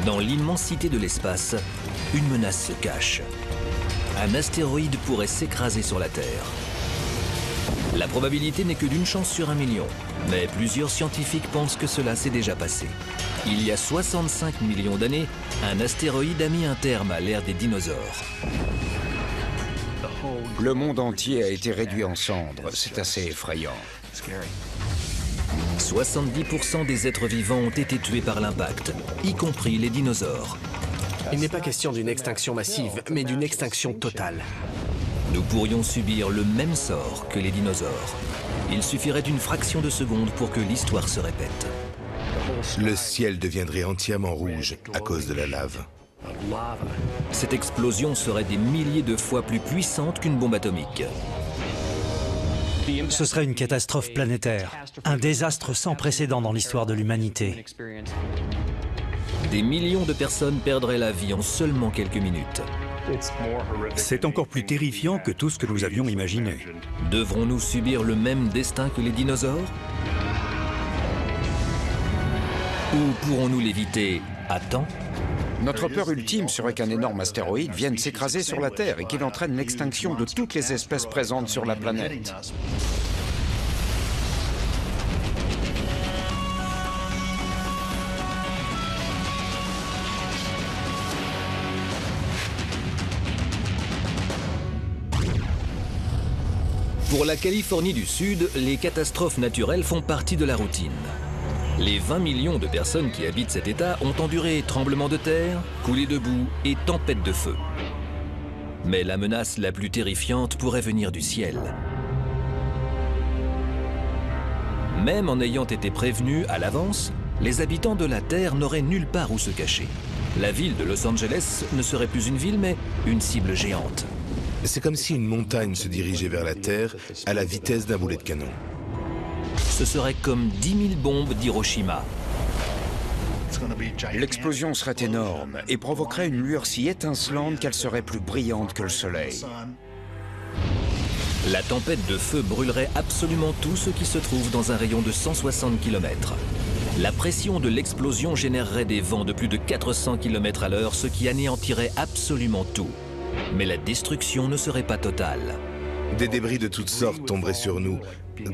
Dans l'immensité de l'espace, une menace se cache. Un astéroïde pourrait s'écraser sur la Terre. La probabilité n'est que d'une chance sur 1 million, mais plusieurs scientifiques pensent que cela s'est déjà passé. Il y a 65 millions d'années, un astéroïde a mis un terme à l'ère des dinosaures. Le monde entier a été réduit en cendres. C'est assez effrayant. 70% des êtres vivants ont été tués par l'impact, y compris les dinosaures. Il n'est pas question d'une extinction massive, mais d'une extinction totale. Nous pourrions subir le même sort que les dinosaures. Il suffirait d'une fraction de seconde pour que l'histoire se répète. Le ciel deviendrait entièrement rouge à cause de la lave. Cette explosion serait des milliers de fois plus puissante qu'une bombe atomique. Ce serait une catastrophe planétaire, un désastre sans précédent dans l'histoire de l'humanité. Des millions de personnes perdraient la vie en seulement quelques minutes. C'est encore plus terrifiant que tout ce que nous avions imaginé. Devrons-nous subir le même destin que les dinosaures? Ou pourrons-nous l'éviter à temps? Notre peur ultime serait qu'un énorme astéroïde vienne s'écraser sur la Terre et qu'il entraîne l'extinction de toutes les espèces présentes sur la planète. Pour la Californie du Sud, les catastrophes naturelles font partie de la routine. Les 20 millions de personnes qui habitent cet État ont enduré tremblements de terre, coulées de boue et tempêtes de feu. Mais la menace la plus terrifiante pourrait venir du ciel. Même en ayant été prévenus à l'avance, les habitants de la Terre n'auraient nulle part où se cacher. La ville de Los Angeles ne serait plus une ville, mais une cible géante. C'est comme si une montagne se dirigeait vers la Terre à la vitesse d'un boulet de canon. Ce serait comme 10 000 bombes d'Hiroshima. L'explosion serait énorme et provoquerait une lueur si étincelante qu'elle serait plus brillante que le soleil. La tempête de feu brûlerait absolument tout ce qui se trouve dans un rayon de 160 km. La pression de l'explosion générerait des vents de plus de 400 km à l'heure, ce qui anéantirait absolument tout. Mais la destruction ne serait pas totale. Des débris de toutes sortes tomberaient sur nous,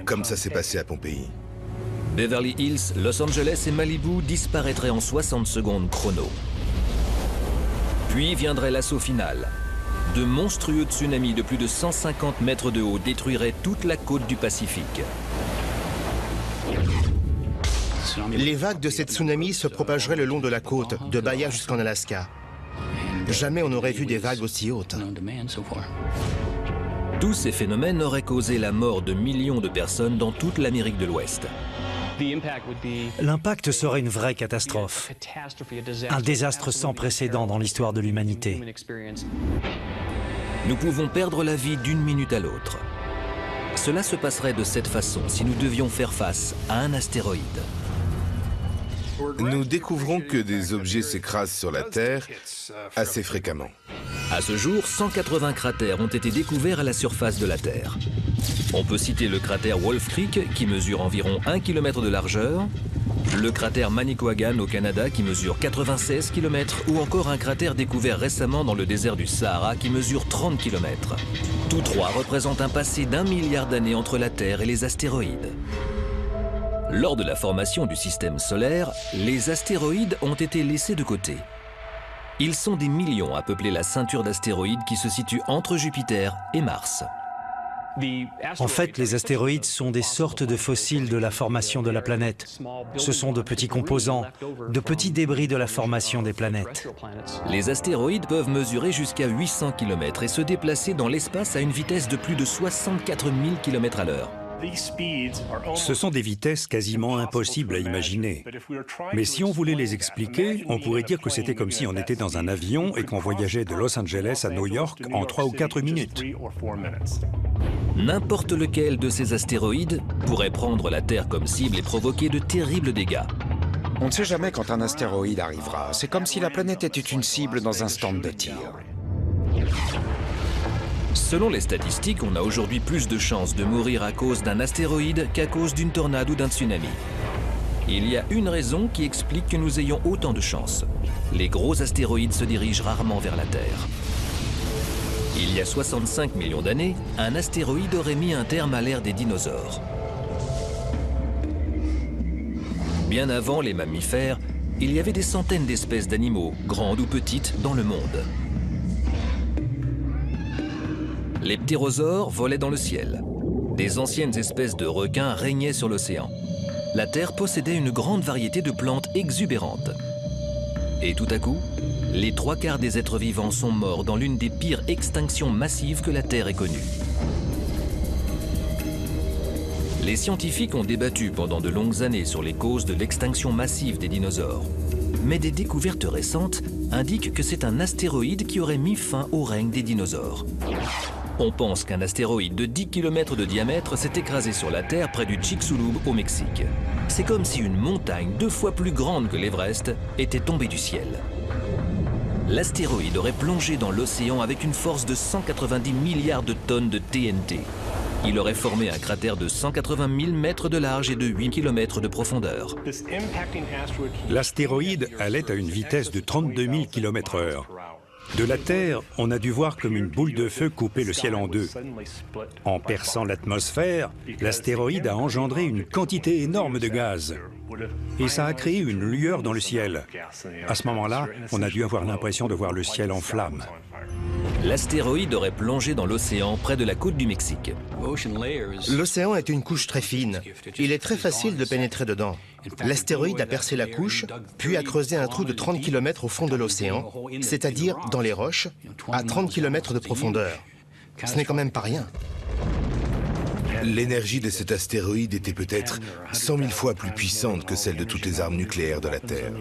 comme ça s'est passé à Pompéi. Beverly Hills, Los Angeles et Malibu disparaîtraient en 60 secondes chrono. Puis viendrait l'assaut final. De monstrueux tsunamis de plus de 150 mètres de haut détruiraient toute la côte du Pacifique. Les vagues de ces tsunamis se propageraient le long de la côte, de Bahia jusqu'en Alaska. Jamais on n'aurait vu des vagues aussi hautes. Tous ces phénomènes auraient causé la mort de millions de personnes dans toute l'Amérique de l'Ouest. L'impact serait une vraie catastrophe, un désastre sans précédent dans l'histoire de l'humanité. Nous pouvons perdre la vie d'une minute à l'autre. Cela se passerait de cette façon si nous devions faire face à un astéroïde. Nous découvrons que des objets s'écrasent sur la Terre assez fréquemment. À ce jour, 180 cratères ont été découverts à la surface de la Terre. On peut citer le cratère Wolf Creek, qui mesure environ 1 km de largeur, le cratère Manicouagan au Canada, qui mesure 96 km, ou encore un cratère découvert récemment dans le désert du Sahara, qui mesure 30 km. Tous trois représentent un passé d'1 milliard d'années entre la Terre et les astéroïdes. Lors de la formation du système solaire, les astéroïdes ont été laissés de côté. Ils sont des millions à peupler la ceinture d'astéroïdes qui se situe entre Jupiter et Mars. En fait, les astéroïdes sont des sortes de fossiles de la formation de la planète. Ce sont de petits composants, de petits débris de la formation des planètes. Les astéroïdes peuvent mesurer jusqu'à 800 km et se déplacer dans l'espace à une vitesse de plus de 64 000 km à l'heure. Ce sont des vitesses quasiment impossibles à imaginer. Mais si on voulait les expliquer, on pourrait dire que c'était comme si on était dans un avion et qu'on voyageait de Los Angeles à New York en 3 ou 4 minutes. N'importe lequel de ces astéroïdes pourrait prendre la Terre comme cible et provoquer de terribles dégâts. On ne sait jamais quand un astéroïde arrivera. C'est comme si la planète était une cible dans un stand de tir. Selon les statistiques, on a aujourd'hui plus de chances de mourir à cause d'un astéroïde qu'à cause d'une tornade ou d'un tsunami. Il y a une raison qui explique que nous ayons autant de chances. les gros astéroïdes se dirigent rarement vers la Terre. Il y a 65 millions d'années, un astéroïde aurait mis un terme à l'ère des dinosaures. Bien avant les mammifères, il y avait des centaines d'espèces d'animaux, grandes ou petites, dans le monde. Les ptérosaures volaient dans le ciel. Des anciennes espèces de requins régnaient sur l'océan. La Terre possédait une grande variété de plantes exubérantes. Et tout à coup, les 3/4 des êtres vivants sont morts dans l'une des pires extinctions massives que la Terre ait connues. Les scientifiques ont débattu pendant de longues années sur les causes de l'extinction massive des dinosaures. Mais des découvertes récentes indiquent que c'est un astéroïde qui aurait mis fin au règne des dinosaures. On pense qu'un astéroïde de 10 km de diamètre s'est écrasé sur la Terre près du Chicxulub au Mexique. C'est comme si une montagne 2 fois plus grande que l'Everest était tombée du ciel. L'astéroïde aurait plongé dans l'océan avec une force de 190 milliards de tonnes de TNT. Il aurait formé un cratère de 180 000 mètres de large et de 8 km de profondeur. L'astéroïde allait à une vitesse de 32 000 km/h. De la Terre, on a dû voir comme une boule de feu couper le ciel en deux. En perçant l'atmosphère, l'astéroïde a engendré une quantité énorme de gaz. Et ça a créé une lueur dans le ciel. À ce moment-là, on a dû avoir l'impression de voir le ciel en flammes. L'astéroïde aurait plongé dans l'océan près de la côte du Mexique. L'océan est une couche très fine. Il est très facile de pénétrer dedans. L'astéroïde a percé la couche, puis a creusé un trou de 30 km au fond de l'océan, c'est-à-dire dans les roches, à 30 km de profondeur. Ce n'est quand même pas rien. L'énergie de cet astéroïde était peut-être 100 000 fois plus puissante que celle de toutes les armes nucléaires de la Terre.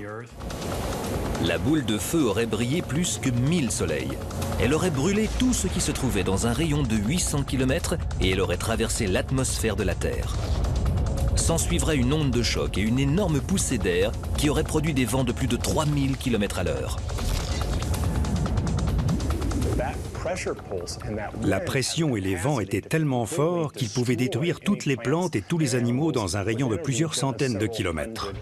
La boule de feu aurait brillé plus que 1000 soleils. Elle aurait brûlé tout ce qui se trouvait dans un rayon de 800 km et elle aurait traversé l'atmosphère de la Terre. S'ensuivrait une onde de choc et une énorme poussée d'air qui aurait produit des vents de plus de 3000 km à l'heure. La pression et les vents étaient tellement forts qu'ils pouvaient détruire toutes les plantes et tous les animaux dans un rayon de plusieurs centaines de kilomètres.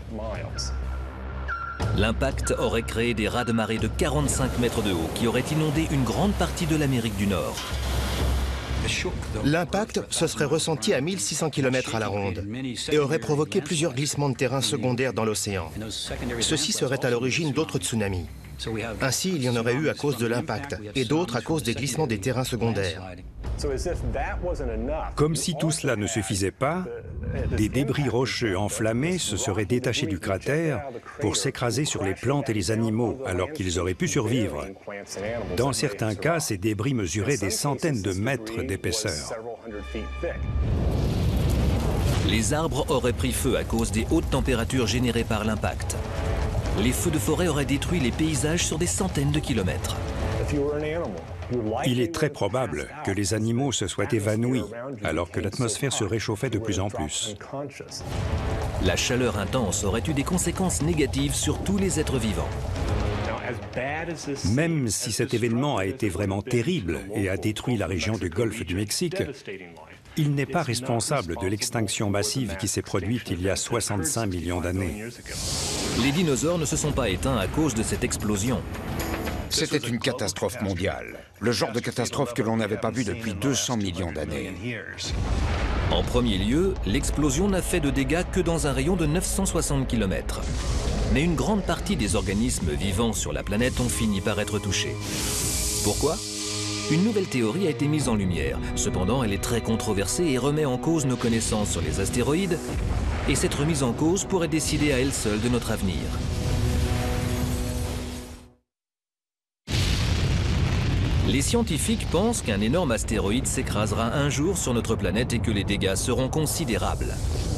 L'impact aurait créé des raz-de-marée de 45 mètres de haut qui auraient inondé une grande partie de l'Amérique du Nord. L'impact se serait ressenti à 1600 km à la ronde et aurait provoqué plusieurs glissements de terrain secondaires dans l'océan. Ceux-ci seraient à l'origine d'autres tsunamis. Ainsi, il y en aurait eu à cause de l'impact et d'autres à cause des glissements des terrains secondaires. Comme si tout cela ne suffisait pas, des débris rocheux enflammés se seraient détachés du cratère pour s'écraser sur les plantes et les animaux alors qu'ils auraient pu survivre. Dans certains cas, ces débris mesuraient des centaines de mètres d'épaisseur. Les arbres auraient pris feu à cause des hautes températures générées par l'impact. Les feux de forêt auraient détruit les paysages sur des centaines de kilomètres. Il est très probable que les animaux se soient évanouis alors que l'atmosphère se réchauffait de plus en plus. La chaleur intense aurait eu des conséquences négatives sur tous les êtres vivants. Même si cet événement a été vraiment terrible et a détruit la région du golfe du Mexique, il n'est pas responsable de l'extinction massive qui s'est produite il y a 65 millions d'années. Les dinosaures ne se sont pas éteints à cause de cette explosion. C'était une catastrophe mondiale, le genre de catastrophe que l'on n'avait pas vue depuis 200 millions d'années. En premier lieu, l'explosion n'a fait de dégâts que dans un rayon de 960 km. Mais une grande partie des organismes vivants sur la planète ont fini par être touchés. Pourquoi ? Une nouvelle théorie a été mise en lumière. Cependant, elle est très controversée et remet en cause nos connaissances sur les astéroïdes. Et cette remise en cause pourrait décider à elle seule de notre avenir. Les scientifiques pensent qu'un énorme astéroïde s'écrasera un jour sur notre planète et que les dégâts seront considérables.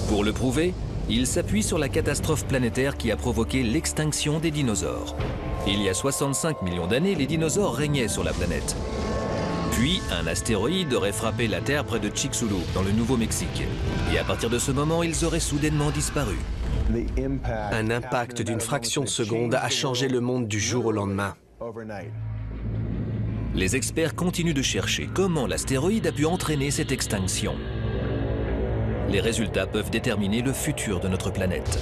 Pour le prouver, ils s'appuient sur la catastrophe planétaire qui a provoqué l'extinction des dinosaures. Il y a 65 millions d'années, les dinosaures régnaient sur la planète. Puis, un astéroïde aurait frappé la Terre près de Chicxulub, dans le Nouveau-Mexique. Et à partir de ce moment, ils auraient soudainement disparu. Un impact d'une fraction de seconde a changé le monde du jour au lendemain. Les experts continuent de chercher comment l'astéroïde a pu entraîner cette extinction. Les résultats peuvent déterminer le futur de notre planète.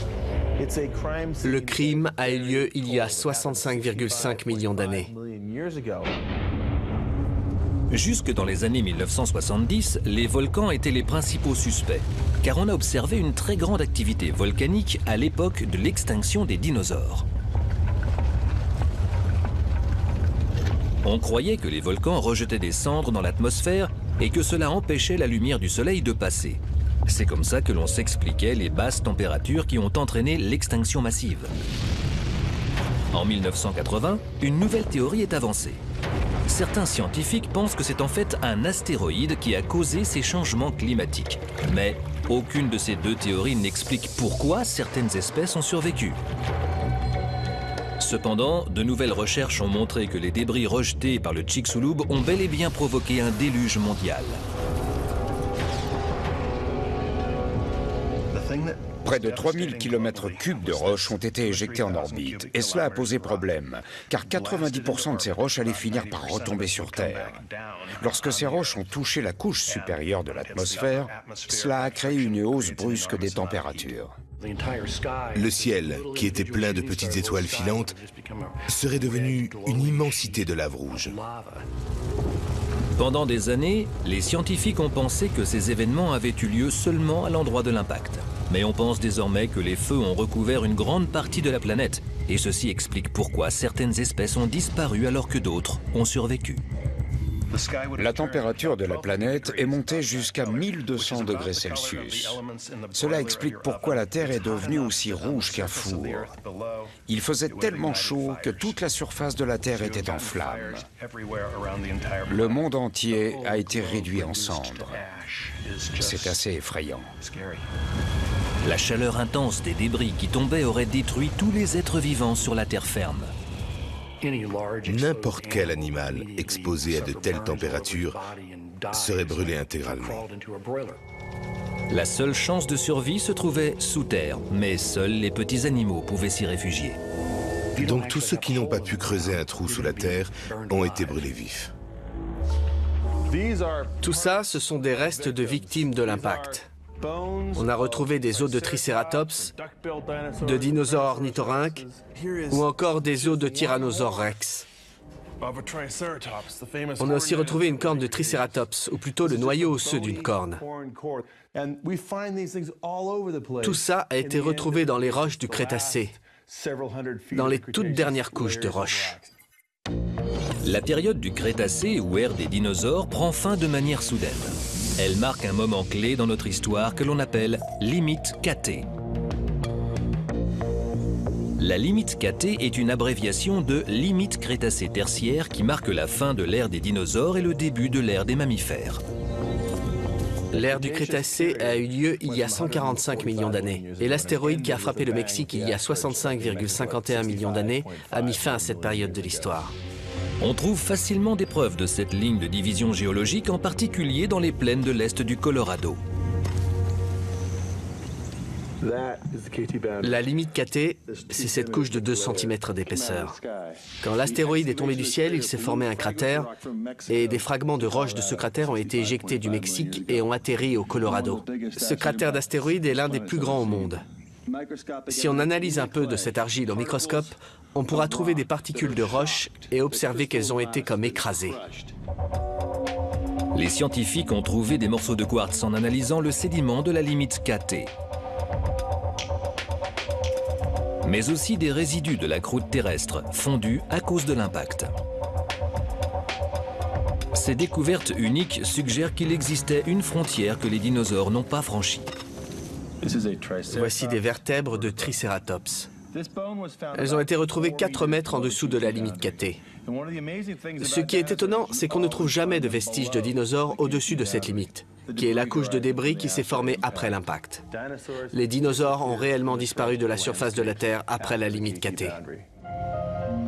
Le crime a eu lieu il y a 65,5 millions d'années. Jusque dans les années 1970, les volcans étaient les principaux suspects, car on a observé une très grande activité volcanique à l'époque de l'extinction des dinosaures. On croyait que les volcans rejetaient des cendres dans l'atmosphère et que cela empêchait la lumière du soleil de passer. C'est comme ça que l'on s'expliquait les basses températures qui ont entraîné l'extinction massive. En 1980, une nouvelle théorie est avancée. Certains scientifiques pensent que c'est en fait un astéroïde qui a causé ces changements climatiques. Mais aucune de ces deux théories n'explique pourquoi certaines espèces ont survécu. Cependant, de nouvelles recherches ont montré que les débris rejetés par le Chicxulub ont bel et bien provoqué un déluge mondial. Près de 3000 km3 de roches ont été éjectées en orbite, et cela a posé problème, car 90% de ces roches allaient finir par retomber sur Terre. Lorsque ces roches ont touché la couche supérieure de l'atmosphère, cela a créé une hausse brusque des températures. Le ciel, qui était plein de petites étoiles filantes, serait devenu une immensité de lave rouge. Pendant des années, les scientifiques ont pensé que ces événements avaient eu lieu seulement à l'endroit de l'impact. Mais on pense désormais que les feux ont recouvert une grande partie de la planète, et ceci explique pourquoi certaines espèces ont disparu alors que d'autres ont survécu. La température de la planète est montée jusqu'à 1200 degrés Celsius. Cela explique pourquoi la Terre est devenue aussi rouge qu'un four. Il faisait tellement chaud que toute la surface de la Terre était en flammes. Le monde entier a été réduit en cendres. C'est assez effrayant. La chaleur intense des débris qui tombaient aurait détruit tous les êtres vivants sur la terre ferme. N'importe quel animal exposé à de telles températures serait brûlé intégralement. La seule chance de survie se trouvait sous terre, mais seuls les petits animaux pouvaient s'y réfugier. Donc tous ceux qui n'ont pas pu creuser un trou sous la terre ont été brûlés vifs. Tout ça, ce sont des restes de victimes de l'impact. On a retrouvé des os de tricératops, de dinosaures ornithorynques ou encore des os de tyrannosaure rex. On a aussi retrouvé une corne de tricératops, ou plutôt le noyau osseux d'une corne. Tout ça a été retrouvé dans les roches du Crétacé, dans les toutes dernières couches de roches. La période du Crétacé, ou ère des dinosaures, prend fin de manière soudaine. Elle marque un moment clé dans notre histoire que l'on appelle limite KT. La limite KT est une abréviation de limite Crétacé tertiaire qui marque la fin de l'ère des dinosaures et le début de l'ère des mammifères. L'ère du Crétacé a eu lieu il y a 145 millions d'années, et l'astéroïde qui a frappé le Mexique il y a 65,51 millions d'années a mis fin à cette période de l'histoire. On trouve facilement des preuves de cette ligne de division géologique, en particulier dans les plaines de l'est du Colorado. La limite KT, c'est cette couche de 2 cm d'épaisseur. Quand l'astéroïde est tombé du ciel, il s'est formé un cratère, et des fragments de roches de ce cratère ont été éjectés du Mexique et ont atterri au Colorado. Ce cratère d'astéroïde est l'un des plus grands au monde. Si on analyse un peu de cette argile au microscope, on pourra trouver des particules de roche et observer qu'elles ont été comme écrasées. Les scientifiques ont trouvé des morceaux de quartz en analysant le sédiment de la limite KT. Mais aussi des résidus de la croûte terrestre fondus à cause de l'impact. Ces découvertes uniques suggèrent qu'il existait une frontière que les dinosaures n'ont pas franchie. Voici des vertèbres de Tricératops. Elles ont été retrouvées 4 mètres en dessous de la limite KT. Ce qui est étonnant, c'est qu'on ne trouve jamais de vestiges de dinosaures au-dessus de cette limite, qui est la couche de débris qui s'est formée après l'impact. Les dinosaures ont réellement disparu de la surface de la Terre après la limite KT.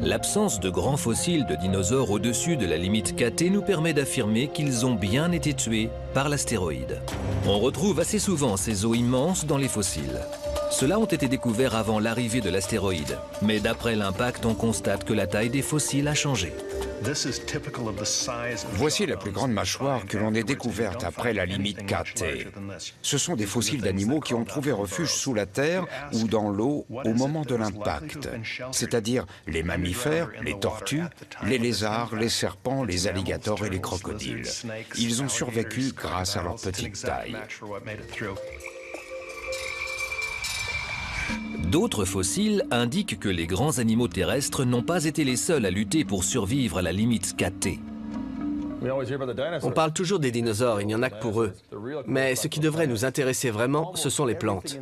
L'absence de grands fossiles de dinosaures au-dessus de la limite KT nous permet d'affirmer qu'ils ont bien été tués par l'astéroïde. On retrouve assez souvent ces os immenses dans les fossiles. Ceux-là ont été découverts avant l'arrivée de l'astéroïde, mais d'après l'impact, on constate que la taille des fossiles a changé. Voici la plus grande mâchoire que l'on ait découverte après la limite KT. Ce sont des fossiles d'animaux qui ont trouvé refuge sous la terre ou dans l'eau au moment de l'impact, c'est-à-dire les mammifères, les tortues, les lézards, les serpents, les alligators et les crocodiles. Ils ont survécu grâce à leur petite taille. D'autres fossiles indiquent que les grands animaux terrestres n'ont pas été les seuls à lutter pour survivre à la limite KT. On parle toujours des dinosaures, il n'y en a que pour eux. Mais ce qui devrait nous intéresser vraiment, ce sont les plantes.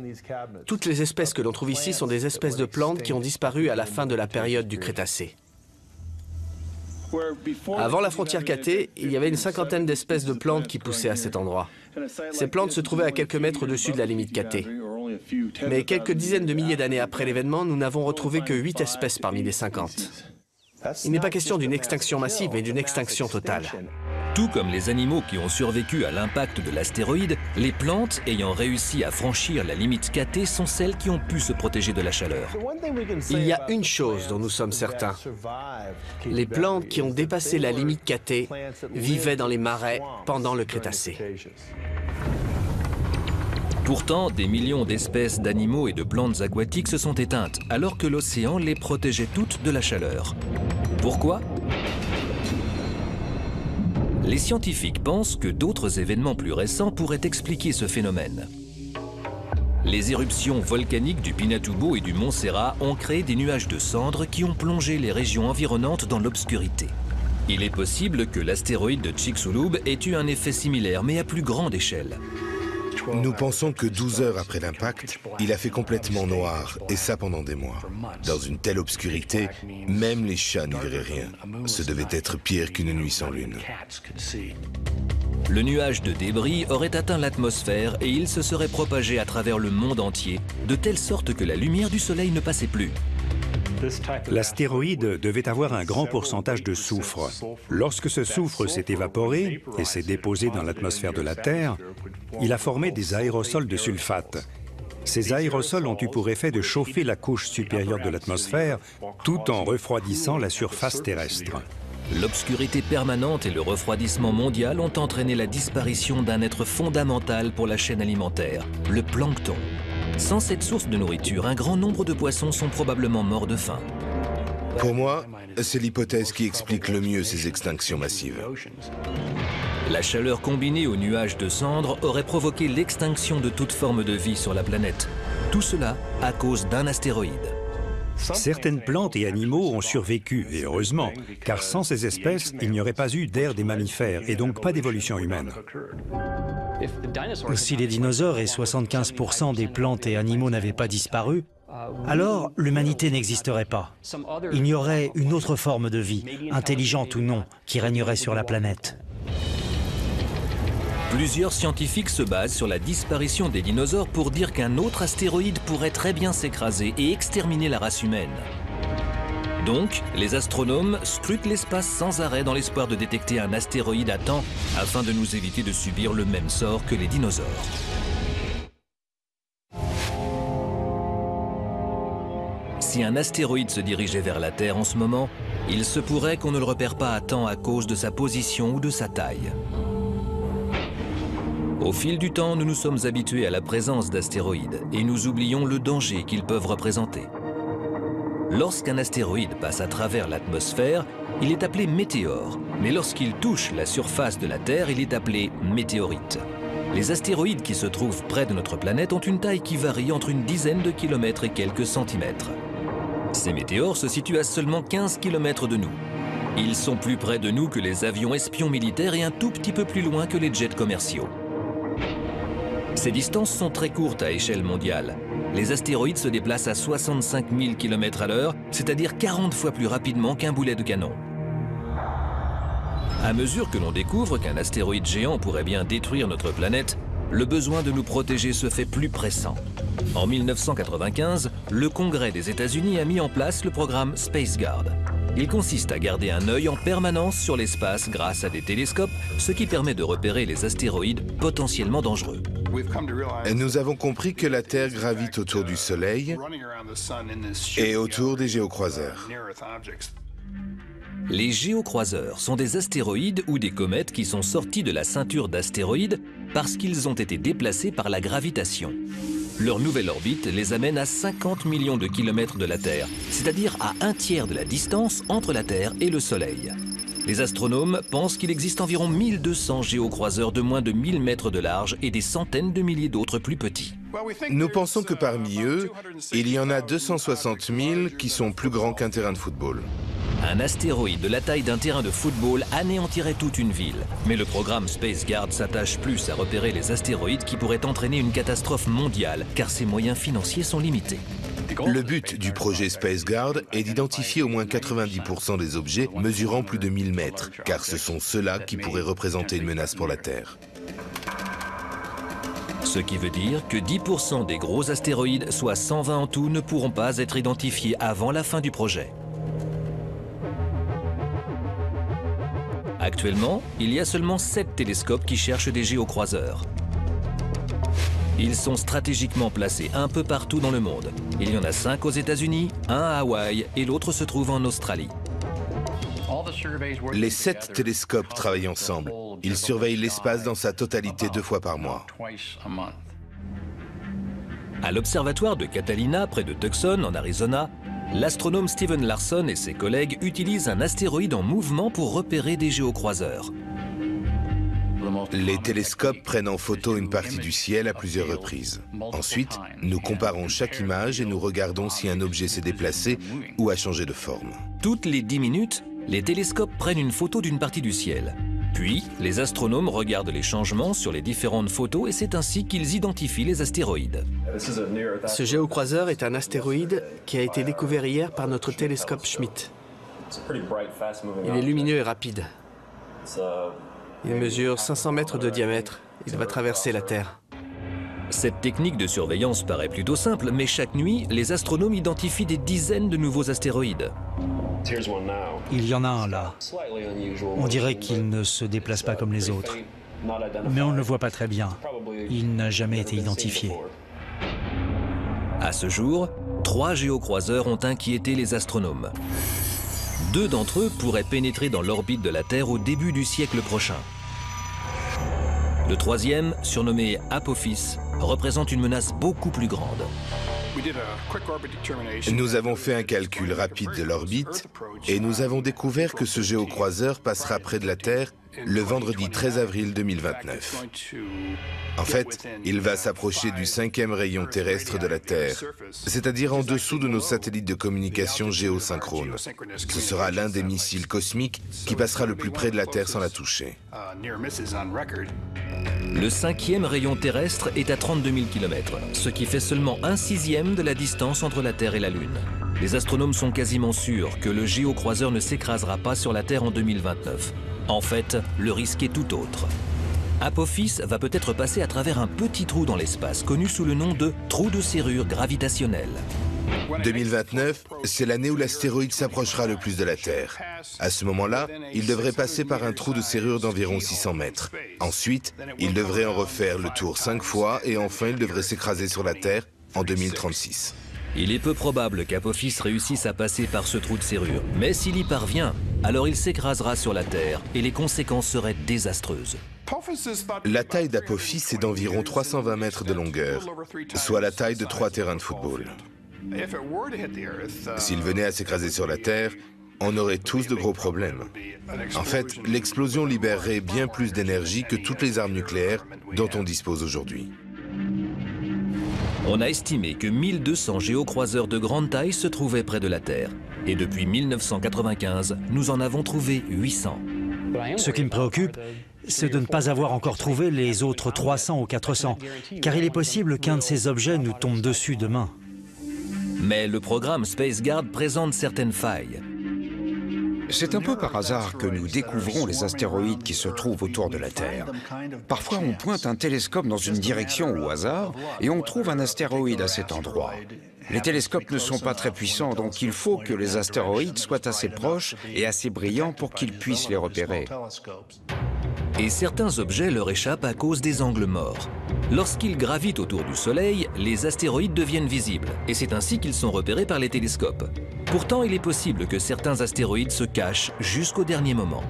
Toutes les espèces que l'on trouve ici sont des espèces de plantes qui ont disparu à la fin de la période du Crétacé. Avant la frontière KT, il y avait une cinquantaine d'espèces de plantes qui poussaient à cet endroit. Ces plantes se trouvaient à quelques mètres au-dessus de la limite KT. Mais quelques dizaines de milliers d'années après l'événement, nous n'avons retrouvé que 8 espèces parmi les 50. Il n'est pas question d'une extinction massive, mais d'une extinction totale. Tout comme les animaux qui ont survécu à l'impact de l'astéroïde, les plantes ayant réussi à franchir la limite KT sont celles qui ont pu se protéger de la chaleur. Il y a une chose dont nous sommes certains. Les plantes qui ont dépassé la limite KT vivaient dans les marais pendant le Crétacé. Pourtant, des millions d'espèces d'animaux et de plantes aquatiques se sont éteintes, alors que l'océan les protégeait toutes de la chaleur. Pourquoi ? Les scientifiques pensent que d'autres événements plus récents pourraient expliquer ce phénomène. Les éruptions volcaniques du Pinatubo et du Mont Serra ont créé des nuages de cendres qui ont plongé les régions environnantes dans l'obscurité. Il est possible que l'astéroïde de Chicxulub ait eu un effet similaire, mais à plus grande échelle. Nous pensons que 12 heures après l'impact, il a fait complètement noir, et ça pendant des mois. Dans une telle obscurité, même les chats n'y verraient rien. Ce devait être pire qu'une nuit sans lune. Le nuage de débris aurait atteint l'atmosphère et il se serait propagé à travers le monde entier, de telle sorte que la lumière du soleil ne passait plus. L'astéroïde devait avoir un grand pourcentage de soufre. Lorsque ce soufre s'est évaporé et s'est déposé dans l'atmosphère de la Terre, il a formé des aérosols de sulfate. Ces aérosols ont eu pour effet de chauffer la couche supérieure de l'atmosphère tout en refroidissant la surface terrestre. L'obscurité permanente et le refroidissement mondial ont entraîné la disparition d'un être fondamental pour la chaîne alimentaire, le plancton. Sans cette source de nourriture, un grand nombre de poissons sont probablement morts de faim. Pour moi, c'est l'hypothèse qui explique le mieux ces extinctions massives. La chaleur combinée aux nuages de cendres aurait provoqué l'extinction de toute forme de vie sur la planète. Tout cela à cause d'un astéroïde. Certaines plantes et animaux ont survécu, et heureusement, car sans ces espèces, il n'y aurait pas eu d'ère des mammifères et donc pas d'évolution humaine. Si les dinosaures et 75% des plantes et animaux n'avaient pas disparu, alors l'humanité n'existerait pas. Il y aurait une autre forme de vie, intelligente ou non, qui régnerait sur la planète. Plusieurs scientifiques se basent sur la disparition des dinosaures pour dire qu'un autre astéroïde pourrait très bien s'écraser et exterminer la race humaine. Donc, les astronomes scrutent l'espace sans arrêt dans l'espoir de détecter un astéroïde à temps afin de nous éviter de subir le même sort que les dinosaures. Si un astéroïde se dirigeait vers la Terre en ce moment, il se pourrait qu'on ne le repère pas à temps à cause de sa position ou de sa taille. Au fil du temps, nous nous sommes habitués à la présence d'astéroïdes et nous oublions le danger qu'ils peuvent représenter. Lorsqu'un astéroïde passe à travers l'atmosphère, il est appelé météore, mais lorsqu'il touche la surface de la Terre, il est appelé météorite. Les astéroïdes qui se trouvent près de notre planète ont une taille qui varie entre une dizaine de kilomètres et quelques centimètres. Ces météores se situent à seulement 15 km de nous. Ils sont plus près de nous que les avions espions militaires et un tout petit peu plus loin que les jets commerciaux. Ces distances sont très courtes à échelle mondiale. Les astéroïdes se déplacent à 65 000 km/h, c'est-à-dire 40 fois plus rapidement qu'un boulet de canon. À mesure que l'on découvre qu'un astéroïde géant pourrait bien détruire notre planète, le besoin de nous protéger se fait plus pressant. En 1995, le Congrès des États-Unis a mis en place le programme Space Guard. Il consiste à garder un œil en permanence sur l'espace grâce à des télescopes, ce qui permet de repérer les astéroïdes potentiellement dangereux. Nous avons compris que la Terre gravite autour du Soleil et autour des géocroiseurs. Les géocroiseurs sont des astéroïdes ou des comètes qui sont sortis de la ceinture d'astéroïdes parce qu'ils ont été déplacés par la gravitation. Leur nouvelle orbite les amène à 50 millions de kilomètres de la Terre, c'est-à-dire à un tiers de la distance entre la Terre et le Soleil. Les astronomes pensent qu'il existe environ 1200 géocroiseurs de moins de 1000 mètres de large et des centaines de milliers d'autres plus petits. Nous pensons que parmi eux, il y en a 260 000 qui sont plus grands qu'un terrain de football. Un astéroïde de la taille d'un terrain de football anéantirait toute une ville. Mais le programme SpaceGuard s'attache plus à repérer les astéroïdes qui pourraient entraîner une catastrophe mondiale, car ses moyens financiers sont limités. Le but du projet SpaceGuard est d'identifier au moins 90% des objets mesurant plus de 1000 mètres, car ce sont ceux-là qui pourraient représenter une menace pour la Terre. Ce qui veut dire que 10% des gros astéroïdes, soit 120 en tout, ne pourront pas être identifiés avant la fin du projet. Actuellement, il y a seulement 7 télescopes qui cherchent des géocroiseurs. Ils sont stratégiquement placés un peu partout dans le monde. Il y en a 5 aux États-Unis, 1 à Hawaï et l'autre se trouve en Australie. Les 7 télescopes travaillent ensemble. Ils surveillent l'espace dans sa totalité 2 fois par mois. À l'observatoire de Catalina, près de Tucson, en Arizona, l'astronome Steven Larson et ses collègues utilisent un astéroïde en mouvement pour repérer des géocroiseurs. Les télescopes prennent en photo une partie du ciel à plusieurs reprises. Ensuite, nous comparons chaque image et nous regardons si un objet s'est déplacé ou a changé de forme. Toutes les 10 minutes, les télescopes prennent une photo d'une partie du ciel. Puis, les astronomes regardent les changements sur les différentes photos et c'est ainsi qu'ils identifient les astéroïdes. Ce géocroiseur est un astéroïde qui a été découvert hier par notre télescope Schmidt. Il est lumineux et rapide. Il mesure 500 mètres de diamètre. Il va traverser la Terre. Cette technique de surveillance paraît plutôt simple, mais chaque nuit, les astronomes identifient des dizaines de nouveaux astéroïdes. Il y en a un là. On dirait qu'il ne se déplace pas comme les autres. Mais on ne le voit pas très bien. Il n'a jamais été identifié. À ce jour, 3 géocroiseurs ont inquiété les astronomes. 2 d'entre eux pourraient pénétrer dans l'orbite de la Terre au début du siècle prochain. Le 3e, surnommé Apophis, représente une menace beaucoup plus grande. Nous avons fait un calcul rapide de l'orbite et nous avons découvert que ce géocroiseur passera près de la Terre le vendredi 13 avril 2029. En fait, il va s'approcher du 5e rayon terrestre de la Terre, c'est-à-dire en dessous de nos satellites de communication géosynchrones. Ce sera l'un des missiles cosmiques qui passera le plus près de la Terre sans la toucher. Le 5e rayon terrestre est à 32 000 km, ce qui fait seulement 1/6 de la distance entre la Terre et la Lune. Les astronomes sont quasiment sûrs que le géocroiseur ne s'écrasera pas sur la Terre en 2029. En fait, le risque est tout autre. Apophis va peut-être passer à travers un petit trou dans l'espace, connu sous le nom de trou de serrure gravitationnel. 2029, c'est l'année où l'astéroïde s'approchera le plus de la Terre. À ce moment-là, il devrait passer par un trou de serrure d'environ 600 mètres. Ensuite, il devrait en refaire le tour 5 fois et enfin, il devrait s'écraser sur la Terre en 2036. Il est peu probable qu'Apophis réussisse à passer par ce trou de serrure. Mais s'il y parvient, alors il s'écrasera sur la Terre et les conséquences seraient désastreuses. La taille d'Apophis est d'environ 320 mètres de longueur, soit la taille de 3 terrains de football. S'il venait à s'écraser sur la Terre, on aurait tous de gros problèmes. En fait, l'explosion libérerait bien plus d'énergie que toutes les armes nucléaires dont on dispose aujourd'hui. On a estimé que 1200 géocroiseurs de grande taille se trouvaient près de la Terre. Et depuis 1995, nous en avons trouvé 800. Ce qui me préoccupe, c'est de ne pas avoir encore trouvé les autres 300 ou 400, car il est possible qu'un de ces objets nous tombe dessus demain. Mais le programme SpaceGuard présente certaines failles. C'est un peu par hasard que nous découvrons les astéroïdes qui se trouvent autour de la Terre. Parfois, on pointe un télescope dans une direction au hasard et on trouve un astéroïde à cet endroit. Les télescopes ne sont pas très puissants, donc il faut que les astéroïdes soient assez proches et assez brillants pour qu'ils puissent les repérer. Et certains objets leur échappent à cause des angles morts. Lorsqu'ils gravitent autour du Soleil, les astéroïdes deviennent visibles, et c'est ainsi qu'ils sont repérés par les télescopes. Pourtant, il est possible que certains astéroïdes se cachent jusqu'au dernier moment.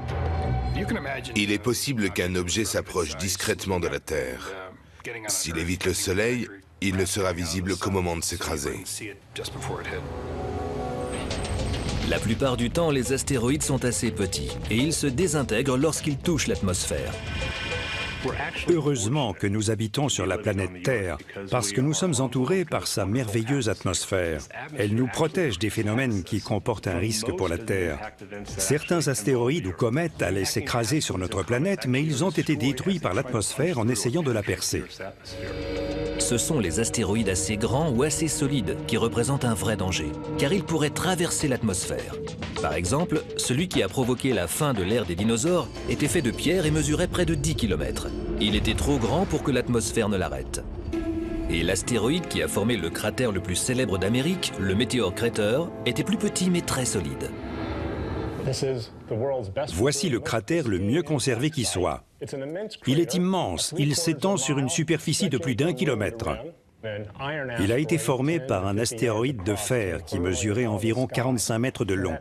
Il est possible qu'un objet s'approche discrètement de la Terre. S'il évite le Soleil, il ne sera visible qu'au moment de s'écraser. La plupart du temps, les astéroïdes sont assez petits et ils se désintègrent lorsqu'ils touchent l'atmosphère. Heureusement que nous habitons sur la planète Terre, parce que nous sommes entourés par sa merveilleuse atmosphère. Elle nous protège des phénomènes qui comportent un risque pour la Terre. Certains astéroïdes ou comètes allaient s'écraser sur notre planète, mais ils ont été détruits par l'atmosphère en essayant de la percer. Ce sont les astéroïdes assez grands ou assez solides qui représentent un vrai danger, car ils pourraient traverser l'atmosphère. Par exemple, celui qui a provoqué la fin de l'ère des dinosaures était fait de pierre et mesurait près de 10 km. Il était trop grand pour que l'atmosphère ne l'arrête. Et l'astéroïde qui a formé le cratère le plus célèbre d'Amérique, le Meteor Crater, était plus petit mais très solide. Voici le cratère le mieux conservé qui soit. Il est immense, il s'étend sur une superficie de plus d'1 kilomètre. Il a été formé par un astéroïde de fer qui mesurait environ 45 mètres de long.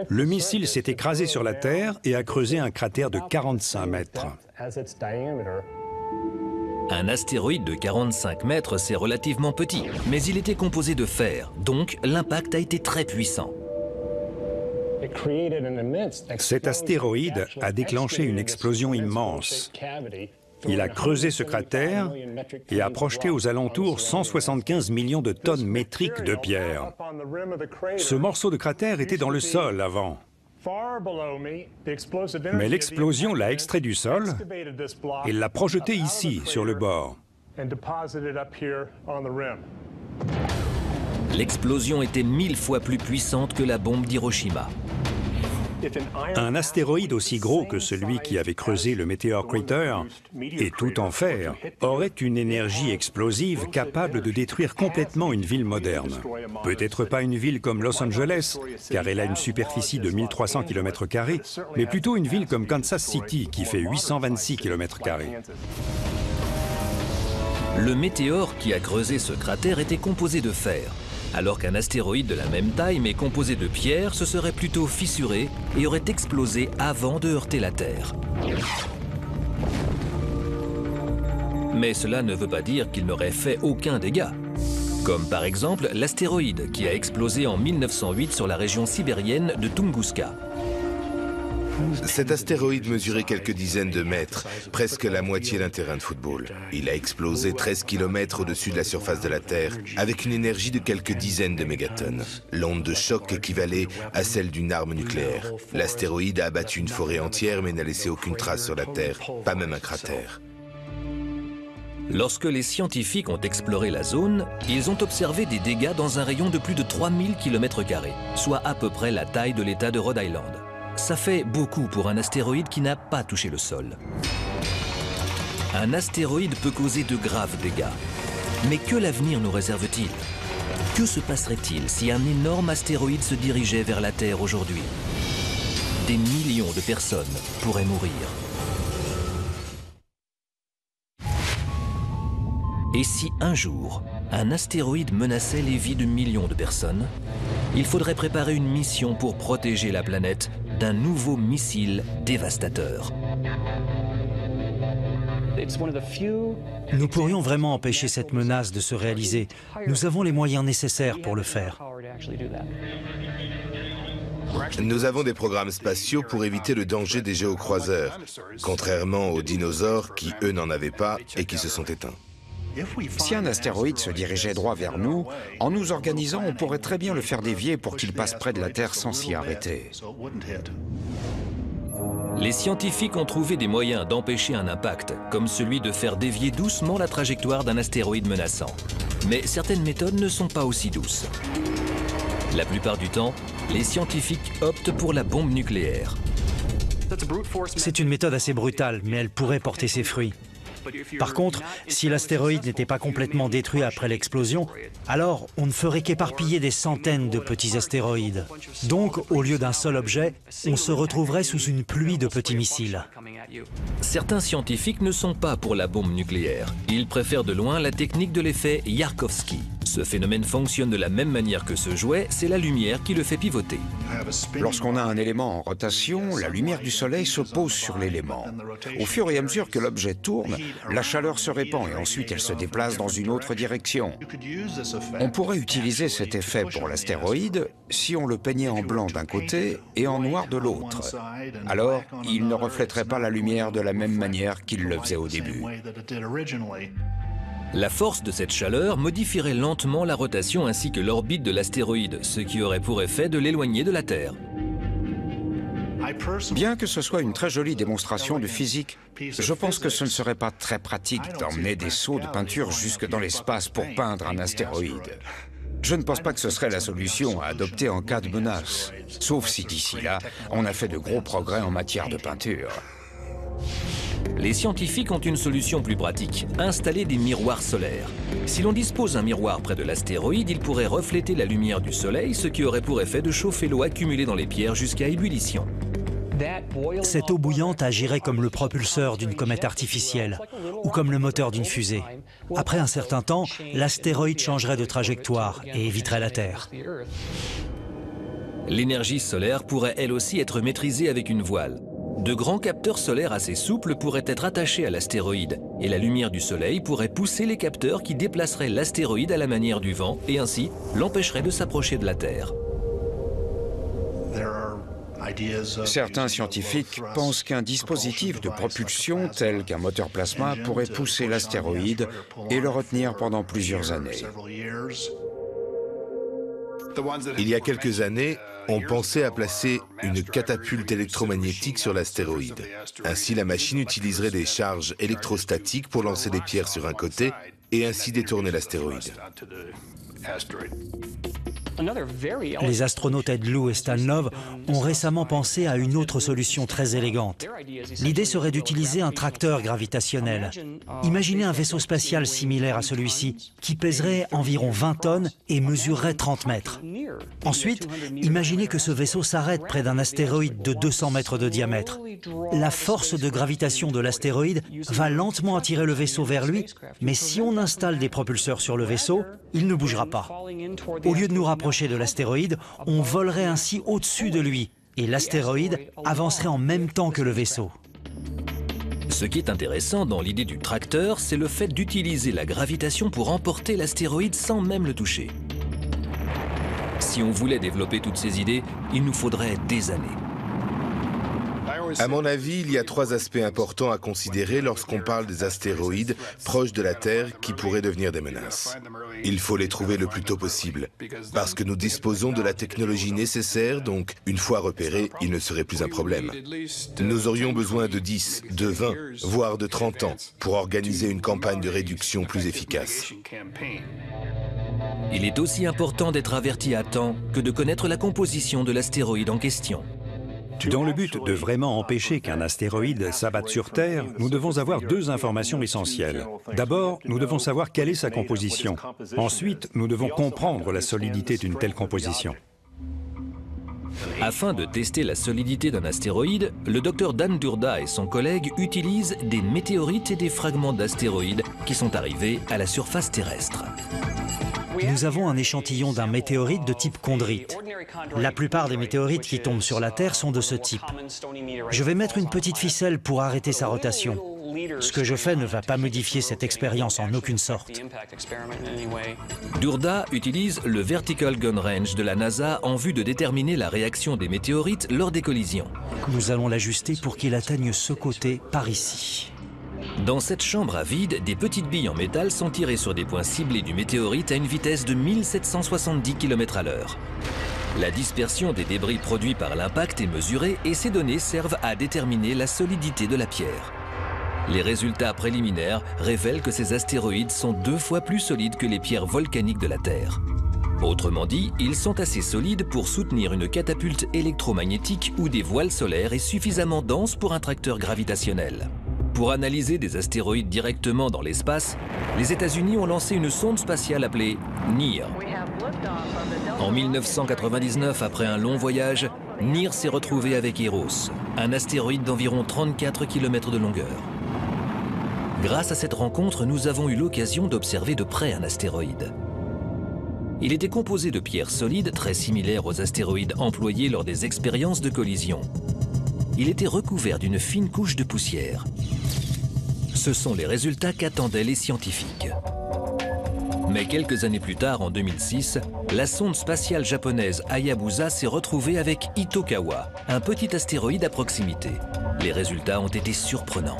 Le missile s'est écrasé sur la Terre et a creusé un cratère de 45 mètres. Un astéroïde de 45 mètres, c'est relativement petit, mais il était composé de fer, donc l'impact a été très puissant. Cet astéroïde a déclenché une explosion immense. Il a creusé ce cratère et a projeté aux alentours 175 millions de tonnes métriques de pierre. Ce morceau de cratère était dans le sol avant. Mais l'explosion l'a extrait du sol et l'a projeté ici, sur le bord. L'explosion était 1000 fois plus puissante que la bombe d'Hiroshima. Un astéroïde aussi gros que celui qui avait creusé le Meteor Crater, et tout en fer, aurait une énergie explosive capable de détruire complètement une ville moderne. Peut-être pas une ville comme Los Angeles, car elle a une superficie de 1300 km², mais plutôt une ville comme Kansas City, qui fait 826 km². Le météore qui a creusé ce cratère était composé de fer, alors qu'un astéroïde de la même taille mais composé de pierre se serait plutôt fissuré et aurait explosé avant de heurter la Terre. Mais cela ne veut pas dire qu'il n'aurait fait aucun dégât. Comme par exemple l'astéroïde qui a explosé en 1908 sur la région sibérienne de Tunguska. Cet astéroïde mesurait quelques dizaines de mètres, presque la moitié d'un terrain de football. Il a explosé 13 km au-dessus de la surface de la Terre, avec une énergie de quelques dizaines de mégatonnes. L'onde de choc équivalait à celle d'une arme nucléaire. L'astéroïde a abattu une forêt entière, mais n'a laissé aucune trace sur la Terre, pas même un cratère. Lorsque les scientifiques ont exploré la zone, ils ont observé des dégâts dans un rayon de plus de 3000 km², soit à peu près la taille de l'État de Rhode Island. Ça fait beaucoup pour un astéroïde qui n'a pas touché le sol. Un astéroïde peut causer de graves dégâts. Mais que l'avenir nous réserve-t-il? Que se passerait-il si un énorme astéroïde se dirigeait vers la Terre aujourd'hui? Des millions de personnes pourraient mourir. Et si un jour, un astéroïde menaçait les vies de millions de personnes, il faudrait préparer une mission pour protéger la planète d'un nouveau missile dévastateur. Nous pourrions vraiment empêcher cette menace de se réaliser. Nous avons les moyens nécessaires pour le faire. Nous avons des programmes spatiaux pour éviter le danger des géocroiseurs, contrairement aux dinosaures qui, eux, n'en avaient pas et qui se sont éteints. Si un astéroïde se dirigeait droit vers nous, en nous organisant, on pourrait très bien le faire dévier pour qu'il passe près de la Terre sans s'y arrêter. Les scientifiques ont trouvé des moyens d'empêcher un impact, comme celui de faire dévier doucement la trajectoire d'un astéroïde menaçant. Mais certaines méthodes ne sont pas aussi douces. La plupart du temps, les scientifiques optent pour la bombe nucléaire. C'est une méthode assez brutale, mais elle pourrait porter ses fruits. Par contre, si l'astéroïde n'était pas complètement détruit après l'explosion, alors on ne ferait qu'éparpiller des centaines de petits astéroïdes. Donc, au lieu d'un seul objet, on se retrouverait sous une pluie de petits missiles. Certains scientifiques ne sont pas pour la bombe nucléaire. Ils préfèrent de loin la technique de l'effet Yarkovsky. Ce phénomène fonctionne de la même manière que ce jouet, c'est la lumière qui le fait pivoter. Lorsqu'on a un élément en rotation, la lumière du Soleil se pose sur l'élément. Au fur et à mesure que l'objet tourne, la chaleur se répand et ensuite elle se déplace dans une autre direction. On pourrait utiliser cet effet pour l'astéroïde si on le peignait en blanc d'un côté et en noir de l'autre. Alors, il ne reflèterait pas la lumière de la même manière qu'il le faisait au début. La force de cette chaleur modifierait lentement la rotation ainsi que l'orbite de l'astéroïde, ce qui aurait pour effet de l'éloigner de la Terre. Bien que ce soit une très jolie démonstration de physique, je pense que ce ne serait pas très pratique d'emmener des seaux de peinture jusque dans l'espace pour peindre un astéroïde. Je ne pense pas que ce serait la solution à adopter en cas de menace, sauf si d'ici là, on a fait de gros progrès en matière de peinture. Les scientifiques ont une solution plus pratique, installer des miroirs solaires. Si l'on dispose d'un miroir près de l'astéroïde, il pourrait refléter la lumière du Soleil, ce qui aurait pour effet de chauffer l'eau accumulée dans les pierres jusqu'à ébullition. Cette eau bouillante agirait comme le propulseur d'une comète artificielle ou comme le moteur d'une fusée. Après un certain temps, l'astéroïde changerait de trajectoire et éviterait la Terre. L'énergie solaire pourrait elle aussi être maîtrisée avec une voile. De grands capteurs solaires assez souples pourraient être attachés à l'astéroïde et la lumière du Soleil pourrait pousser les capteurs qui déplaceraient l'astéroïde à la manière du vent et ainsi l'empêcherait de s'approcher de la Terre. Certains scientifiques pensent qu'un dispositif de propulsion tel qu'un moteur plasma pourrait pousser l'astéroïde et le retenir pendant plusieurs années. Il y a quelques années, on pensait à placer une catapulte électromagnétique sur l'astéroïde. Ainsi, la machine utiliserait des charges électrostatiques pour lancer des pierres sur un côté et ainsi détourner l'astéroïde. Les astronautes Ed Lu et Stan Love ont récemment pensé à une autre solution très élégante. L'idée serait d'utiliser un tracteur gravitationnel. Imaginez un vaisseau spatial similaire à celui-ci, qui pèserait environ 20 tonnes et mesurerait 30 mètres. Ensuite, imaginez que ce vaisseau s'arrête près d'un astéroïde de 200 mètres de diamètre. La force de gravitation de l'astéroïde va lentement attirer le vaisseau vers lui, mais si on installe des propulseurs sur le vaisseau, il ne bougera pas. Au lieu de nous rapprocher de l'astéroïde, on volerait ainsi au-dessus de lui et l'astéroïde avancerait en même temps que le vaisseau. Ce qui est intéressant dans l'idée du tracteur, c'est le fait d'utiliser la gravitation pour emporter l'astéroïde sans même le toucher. Si on voulait développer toutes ces idées, il nous faudrait des années. À mon avis, il y a 3 aspects importants à considérer lorsqu'on parle des astéroïdes proches de la Terre qui pourraient devenir des menaces. Il faut les trouver le plus tôt possible, parce que nous disposons de la technologie nécessaire, donc une fois repérés, ils ne seraient plus un problème. Nous aurions besoin de 10, de 20, voire de 30 ans pour organiser une campagne de réduction plus efficace. Il est aussi important d'être averti à temps que de connaître la composition de l'astéroïde en question. Dans le but de vraiment empêcher qu'un astéroïde s'abatte sur Terre, nous devons avoir 2 informations essentielles. D'abord, nous devons savoir quelle est sa composition. Ensuite, nous devons comprendre la solidité d'une telle composition. Afin de tester la solidité d'un astéroïde, le docteur Dan Durda et son collègue utilisent des météorites et des fragments d'astéroïdes qui sont arrivés à la surface terrestre. Nous avons un échantillon d'un météorite de type chondrite. La plupart des météorites qui tombent sur la Terre sont de ce type. Je vais mettre une petite ficelle pour arrêter sa rotation. Ce que je fais ne va pas modifier cette expérience en aucune sorte. Durda utilise le Vertical Gun Range de la NASA en vue de déterminer la réaction des météorites lors des collisions. Nous allons l'ajuster pour qu'il atteigne ce côté par ici. Dans cette chambre à vide, des petites billes en métal sont tirées sur des points ciblés du météorite à une vitesse de 1770 km/h. La dispersion des débris produits par l'impact est mesurée et ces données servent à déterminer la solidité de la pierre. Les résultats préliminaires révèlent que ces astéroïdes sont 2 fois plus solides que les pierres volcaniques de la Terre. Autrement dit, ils sont assez solides pour soutenir une catapulte électromagnétique ou des voiles solaires et suffisamment denses pour un tracteur gravitationnel. Pour analyser des astéroïdes directement dans l'espace, les États-Unis ont lancé une sonde spatiale appelée NEAR. En 1999, après un long voyage, NEAR s'est retrouvé avec Eros, un astéroïde d'environ 34 km de longueur. Grâce à cette rencontre, nous avons eu l'occasion d'observer de près un astéroïde. Il était composé de pierres solides très similaires aux astéroïdes employés lors des expériences de collision. Il était recouvert d'une fine couche de poussière. Ce sont les résultats qu'attendaient les scientifiques. Mais quelques années plus tard, en 2006, la sonde spatiale japonaise Hayabusa s'est retrouvée avec Itokawa, un petit astéroïde à proximité. Les résultats ont été surprenants.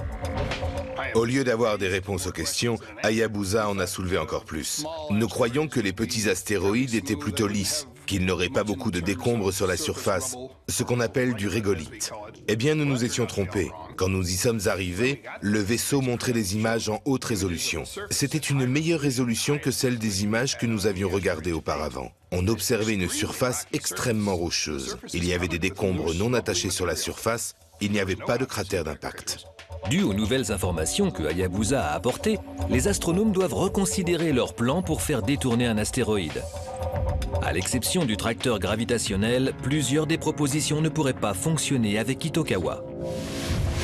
Au lieu d'avoir des réponses aux questions, Hayabusa en a soulevé encore plus. Nous croyons que les petits astéroïdes étaient plutôt lisses, qu'ils n'auraient pas beaucoup de décombres sur la surface, ce qu'on appelle du régolithe. Eh bien, nous nous étions trompés. Quand nous y sommes arrivés, le vaisseau montrait des images en haute résolution. C'était une meilleure résolution que celle des images que nous avions regardées auparavant. On observait une surface extrêmement rocheuse. Il y avait des décombres non attachés sur la surface. Il n'y avait pas de cratère d'impact. Dû aux nouvelles informations que Hayabusa a apportées, les astronomes doivent reconsidérer leur plan pour faire détourner un astéroïde. À l'exception du tracteur gravitationnel, plusieurs des propositions ne pourraient pas fonctionner avec Itokawa.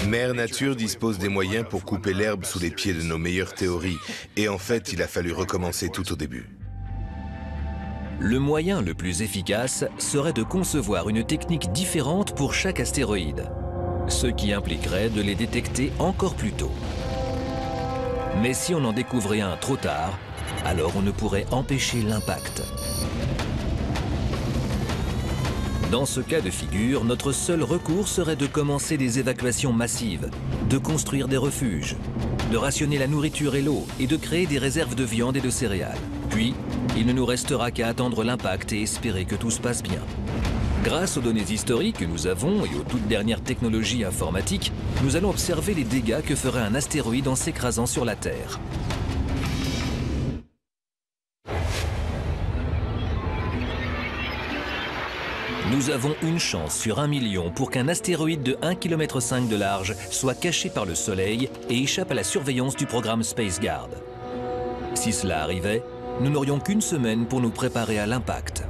Mère Nature dispose des moyens pour couper l'herbe sous les pieds de nos meilleures théories. Et en fait, il a fallu recommencer tout au début. Le moyen le plus efficace serait de concevoir une technique différente pour chaque astéroïde, ce qui impliquerait de les détecter encore plus tôt. Mais si on en découvrait un trop tard, alors on ne pourrait empêcher l'impact. Dans ce cas de figure, notre seul recours serait de commencer des évacuations massives, de construire des refuges, de rationner la nourriture et l'eau et de créer des réserves de viande et de céréales. Puis, il ne nous restera qu'à attendre l'impact et espérer que tout se passe bien. Grâce aux données historiques que nous avons et aux toutes dernières technologies informatiques, nous allons observer les dégâts que ferait un astéroïde en s'écrasant sur la Terre. Nous avons une chance sur 1 million pour qu'un astéroïde de 1,5 km de large soit caché par le Soleil et échappe à la surveillance du programme SpaceGuard. Si cela arrivait, nous n'aurions qu'une semaine pour nous préparer à l'impact.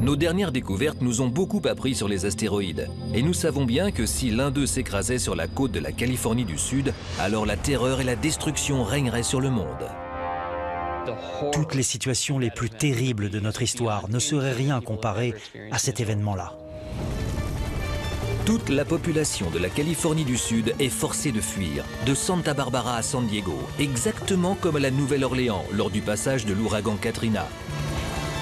Nos dernières découvertes nous ont beaucoup appris sur les astéroïdes, et nous savons bien que si l'un d'eux s'écrasait sur la côte de la Californie du Sud, alors la terreur et la destruction régneraient sur le monde. Toutes les situations les plus terribles de notre histoire ne seraient rien comparées à cet événement-là. Toute la population de la Californie du Sud est forcée de fuir, de Santa Barbara à San Diego, exactement comme à la Nouvelle-Orléans lors du passage de l'ouragan Katrina.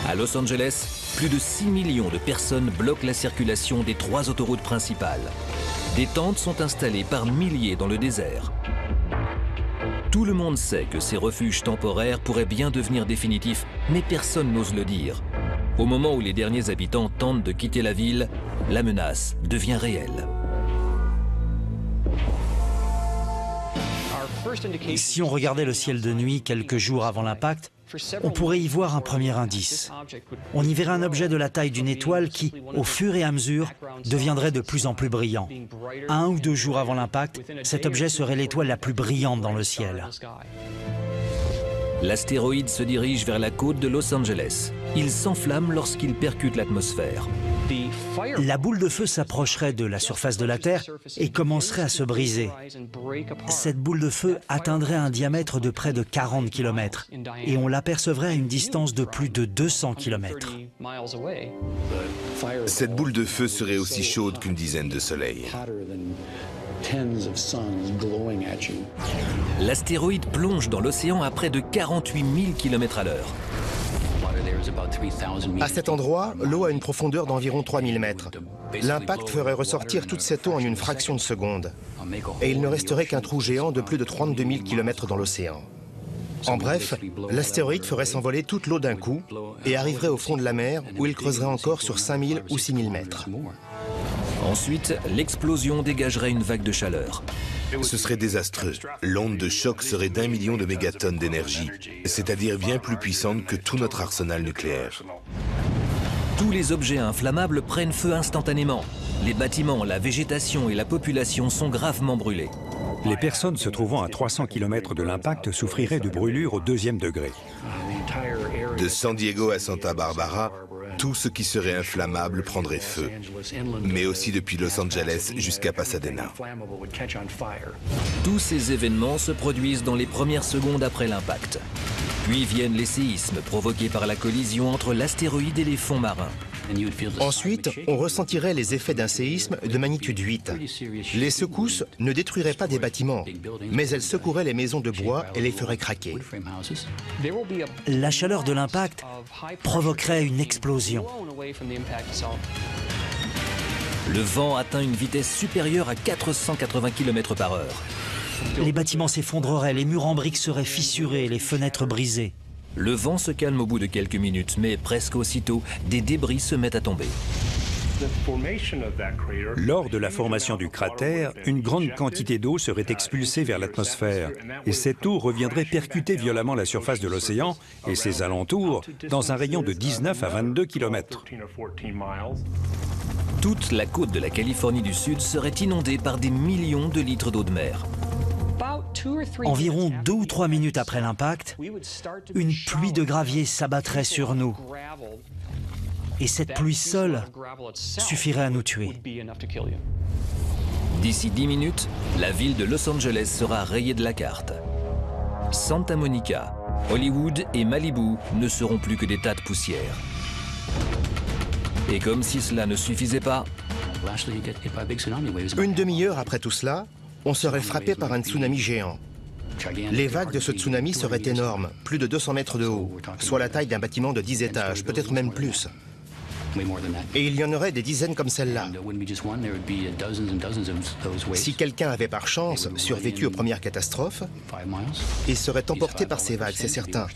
À Los Angeles, plus de 6 millions de personnes bloquent la circulation des 3 autoroutes principales. Des tentes sont installées par milliers dans le désert. Tout le monde sait que ces refuges temporaires pourraient bien devenir définitifs, mais personne n'ose le dire. Au moment où les derniers habitants tentent de quitter la ville, la menace devient réelle. Si on regardait le ciel de nuit quelques jours avant l'impact, on pourrait y voir un premier indice. On y verrait un objet de la taille d'une étoile qui, au fur et à mesure, deviendrait de plus en plus brillant. 1 ou 2 jours avant l'impact, cet objet serait l'étoile la plus brillante dans le ciel. L'astéroïde se dirige vers la côte de Los Angeles. Il s'enflamme lorsqu'il percute l'atmosphère. La boule de feu s'approcherait de la surface de la Terre et commencerait à se briser. Cette boule de feu atteindrait un diamètre de près de 40 km et on l'apercevrait à une distance de plus de 200 km. Cette boule de feu serait aussi chaude qu'une dizaine de soleils. L'astéroïde plonge dans l'océan à près de 48 000 km à l'heure. À cet endroit, l'eau a une profondeur d'environ 3000 mètres. L'impact ferait ressortir toute cette eau en une fraction de seconde. Et il ne resterait qu'un trou géant de plus de 32 000 km dans l'océan. En bref, l'astéroïde ferait s'envoler toute l'eau d'un coup et arriverait au fond de la mer où il creuserait encore sur 5000 ou 6000 mètres. Ensuite, l'explosion dégagerait une vague de chaleur. Ce serait désastreux. L'onde de choc serait d'1 million de mégatonnes d'énergie, c'est-à-dire bien plus puissante que tout notre arsenal nucléaire. Tous les objets inflammables prennent feu instantanément. Les bâtiments, la végétation et la population sont gravement brûlés. Les personnes se trouvant à 300 km de l'impact souffriraient de brûlures au 2e degré. De San Diego à Santa Barbara, tout ce qui serait inflammable prendrait feu, mais aussi depuis Los Angeles jusqu'à Pasadena. Tous ces événements se produisent dans les premières secondes après l'impact. Puis viennent les séismes provoqués par la collision entre l'astéroïde et les fonds marins. Ensuite, on ressentirait les effets d'un séisme de magnitude 8. Les secousses ne détruiraient pas des bâtiments, mais elles secoueraient les maisons de bois et les feraient craquer. La chaleur de l'impact provoquerait une explosion. Le vent atteint une vitesse supérieure à 480 km/h. Les bâtiments s'effondreraient, les murs en briques seraient fissurés, les fenêtres brisées. Le vent se calme au bout de quelques minutes, mais presque aussitôt, des débris se mettent à tomber. Lors de la formation du cratère, une grande quantité d'eau serait expulsée vers l'atmosphère, et cette eau reviendrait percuter violemment la surface de l'océan et ses alentours dans un rayon de 19 à 22 km. Toute la côte de la Californie du Sud serait inondée par des millions de litres d'eau de mer. Environ 2 ou 3 minutes après l'impact, une pluie de gravier s'abattrait sur nous. Et cette pluie seule suffirait à nous tuer. D'ici 10 minutes, la ville de Los Angeles sera rayée de la carte. Santa Monica, Hollywood et Malibu ne seront plus que des tas de poussière. Et comme si cela ne suffisait pas, Une demi-heure après tout cela, on serait frappé par un tsunami géant. Les vagues de ce tsunami seraient énormes, plus de 200 mètres de haut, soit la taille d'un bâtiment de 10 étages, peut-être même plus. Et il y en aurait des dizaines comme celle-là. Si quelqu'un avait par chance survécu aux premières catastrophes, il serait emporté par ces vagues, c'est certain.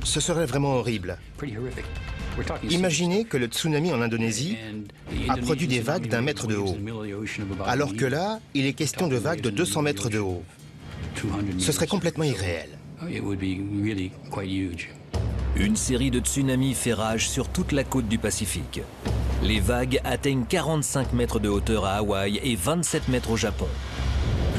Ce serait vraiment horrible. Imaginez que le tsunami en Indonésie a produit des vagues d'1 mètre de haut, alors que là, il est question de vagues de 200 mètres de haut. Ce serait complètement irréel. une série de tsunamis fait rage sur toute la côte du Pacifique. Les vagues atteignent 45 mètres de hauteur à Hawaï et 27 mètres au Japon.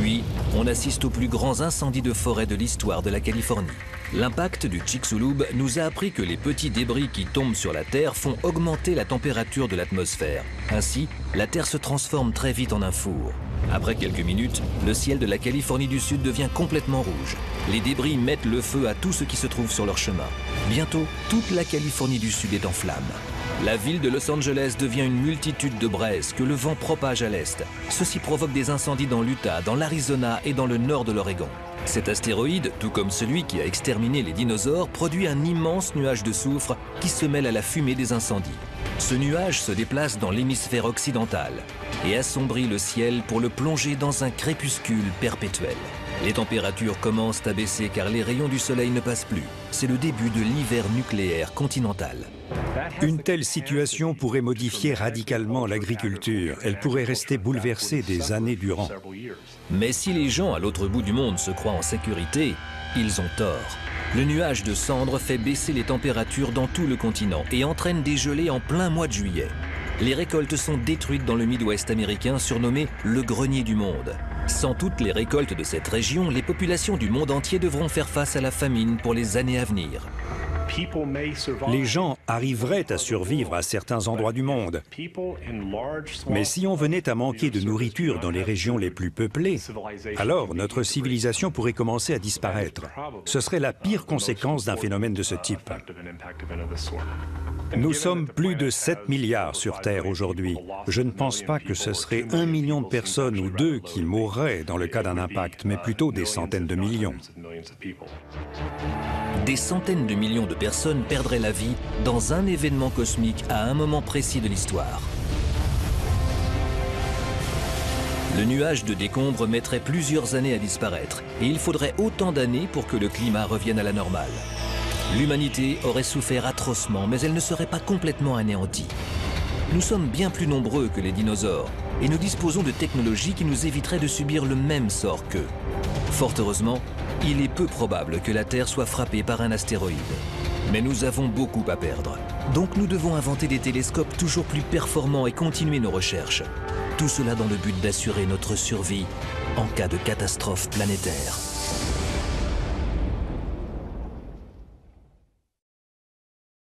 Puis, on assiste aux plus grands incendies de forêt de l'histoire de la Californie. L'impact du Chicxulub nous a appris que les petits débris qui tombent sur la Terre font augmenter la température de l'atmosphère. Ainsi, la Terre se transforme très vite en un four. Après quelques minutes, le ciel de la Californie du Sud devient complètement rouge. Les débris mettent le feu à tout ce qui se trouve sur leur chemin. Bientôt, toute la Californie du Sud est en flammes. La ville de Los Angeles devient une multitude de braises que le vent propage à l'est. Ceci provoque des incendies dans l'Utah, dans l'Arizona et dans le nord de l'Oregon. Cet astéroïde, tout comme celui qui a exterminé les dinosaures, produit un immense nuage de soufre qui se mêle à la fumée des incendies. Ce nuage se déplace dans l'hémisphère occidental et assombrit le ciel pour le plonger dans un crépuscule perpétuel. Les températures commencent à baisser car les rayons du soleil ne passent plus. C'est le début de l'hiver nucléaire continental. Une telle situation pourrait modifier radicalement l'agriculture. Elle pourrait rester bouleversée des années durant. Mais si les gens à l'autre bout du monde se croient en sécurité, ils ont tort. Le nuage de cendres fait baisser les températures dans tout le continent et entraîne des gelées en plein mois de juillet. Les récoltes sont détruites dans le Midwest américain, surnommé le grenier du monde. Sans toutes les récoltes de cette région, les populations du monde entier devront faire face à la famine pour les années à venir. Les gens arriveraient à survivre à certains endroits du monde. Mais si on venait à manquer de nourriture dans les régions les plus peuplées, alors notre civilisation pourrait commencer à disparaître. Ce serait la pire conséquence d'un phénomène de ce type. Nous sommes plus de 7 milliards sur Terre aujourd'hui. Je ne pense pas que ce serait 1 million de personnes ou 2 qui mourraient dans le cas d'un impact, mais plutôt des centaines de millions. Des centaines de millions de personnes perdraient la vie dans un événement cosmique à un moment précis de l'histoire. Le nuage de décombres mettrait plusieurs années à disparaître et il faudrait autant d'années pour que le climat revienne à la normale. L'humanité aurait souffert atrocement, mais elle ne serait pas complètement anéantie. Nous sommes bien plus nombreux que les dinosaures et nous disposons de technologies qui nous éviteraient de subir le même sort qu'eux. Fort heureusement, il est peu probable que la Terre soit frappée par un astéroïde. Mais nous avons beaucoup à perdre. Donc nous devons inventer des télescopes toujours plus performants et continuer nos recherches. Tout cela dans le but d'assurer notre survie en cas de catastrophe planétaire.